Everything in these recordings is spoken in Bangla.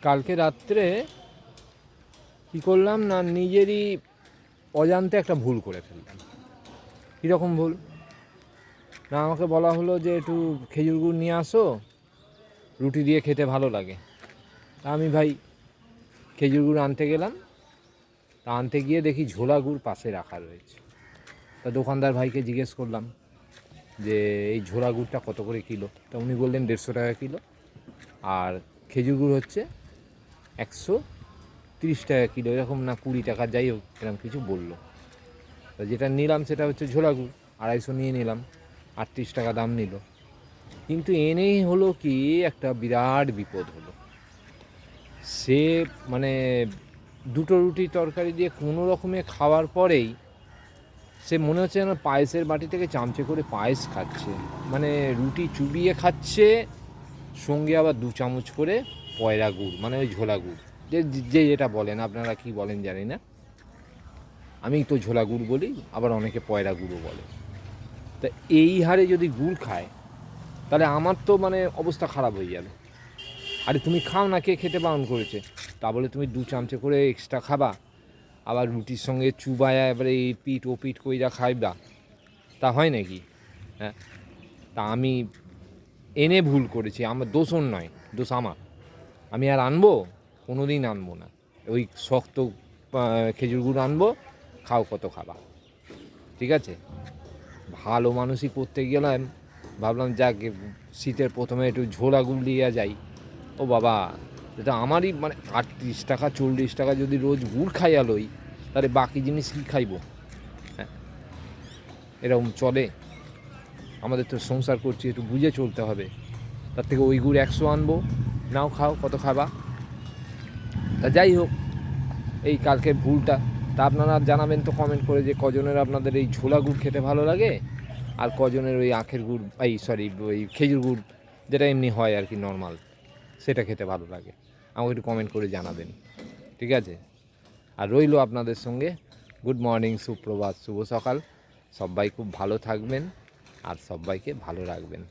কালকে রাত্রে কী করলাম না, নিজেরই অজান্তে একটা ভুল করে ফেললাম। কীরকম ভুল না, আমাকে বলা হলো যে একটু খেজুর গুড় নিয়ে আসো, রুটি দিয়ে খেতে ভালো লাগে। তা আমি ভাই খেজুর গুড় আনতে গেলাম। তা আনতে গিয়ে দেখি ঝোলা গুড় পাশে রাখা রয়েছে। তা দোকানদার ভাইকে জিজ্ঞেস করলাম যে এই ঝোলা গুড়টা কত করে কিলো। তা উনি বললেন 150 টাকা কিলো, আর খেজুর গুড় হচ্ছে 130 টাকা কিলো, এরকম না 20 টাকা, যাই হোক এরকম কিছু বললো। তা যেটা নিলাম সেটা হচ্ছে ঝোলা গুড়, 250 নিয়ে নিলাম, 38 টাকা দাম নিল। কিন্তু এনেই হলো কি একটা বিরাট বিপদ হলো। সে মানে দুটো রুটি তরকারি দিয়ে কোনো রকমে খাওয়ার পরেই সে মনে হচ্ছে যেন পায়েসের বাটি থেকে চামচে করে পায়েস খাচ্ছে, মানে রুটি চুবিয়ে খাচ্ছে, সঙ্গে আবার 2 চামচ করে পয়রা গুড়, মানে ওই ঝোলা গুড়, যে যে যেটা বলেন, আপনারা কি বলেন জানি না, আমি তো ঝোলা গুড় বলি, আবার অনেকে পয়রা গুড়ও বলে। তা এই হারে যদি গুড় খায় তাহলে আমার তো মানে অবস্থা খারাপ হয়ে যাবে। আরে তুমি খাও না, কে খেতে বারণ করেছে? তা বলে তুমি 2 চামচে করে এক্সট্রা খাবা, আবার রুটির সঙ্গে চুবায়া এবারে এই পিঠ ও পিঠ কইরা খাইবা, তা হয় নাকি? হ্যাঁ, তা আমি এনে ভুল করেছি, আমার দোষ ওর নয়, দোষ আমার। আমি আর আনবো, কোনো দিন আনবো না। ওই শক্ত খেজুর গুড় আনবো, খাও কত খাবা, ঠিক আছে? ভালো মানুষই করতে গেলাম, ভাবলাম যাক শীতের প্রথমে একটু ঝোলা গুড় নিয়ে যাই। ও বাবা, এটা আমারই মানে 38 টাকা 40 টাকা যদি রোজ গুড় খাইয়া লই, তাহলে বাকি জিনিস কী খাইব? হ্যাঁ, এরকম চলে? আমাদের তো সংসার করছি, একটু বুঝে চলতে হবে। তার থেকে ওই গুড় 100 আনবো, নাও খাও কত খাবা। তা যাই হোক, এই কালকের ভুলটা, তা আপনারা জানাবেন তো কমেন্ট করে যে কজনের আপনাদের এই ঝোলা গুড় খেতে ভালো লাগে, আর কজনের ওই আখের গুড়, ওই খেজুর গুড় যেটা এমনি হয় আর কি নর্মাল, সেটা খেতে ভালো লাগে। আমাকে একটু কমেন্ট করে জানাবেন, ঠিক আছে? আর রইলো আপনাদের সঙ্গে গুড মর্নিং, সুপ্রভাত, শুভ সকাল। সবাই খুব ভালো থাকবেন আর সবাইকে ভালো রাখবেন।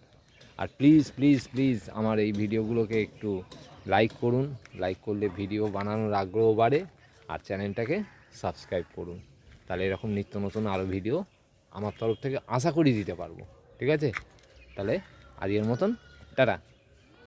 আর প্লিজ প্লিজ প্লিজ আমার এই ভিডিওগুলোকে একটু লাইক করুন। লাইক করলে ভিডিও বানানোর আগ্রহ বাড়ে। আর চ্যানেলটাকে সাবস্ক্রাইব করুন, তাহলে এরকম নিত্য নতুন আরও ভিডিও আমার তরফ থেকে আশা করি দিতে পারবো, ঠিক আছে? তাহলে আজকের মতন টাটা।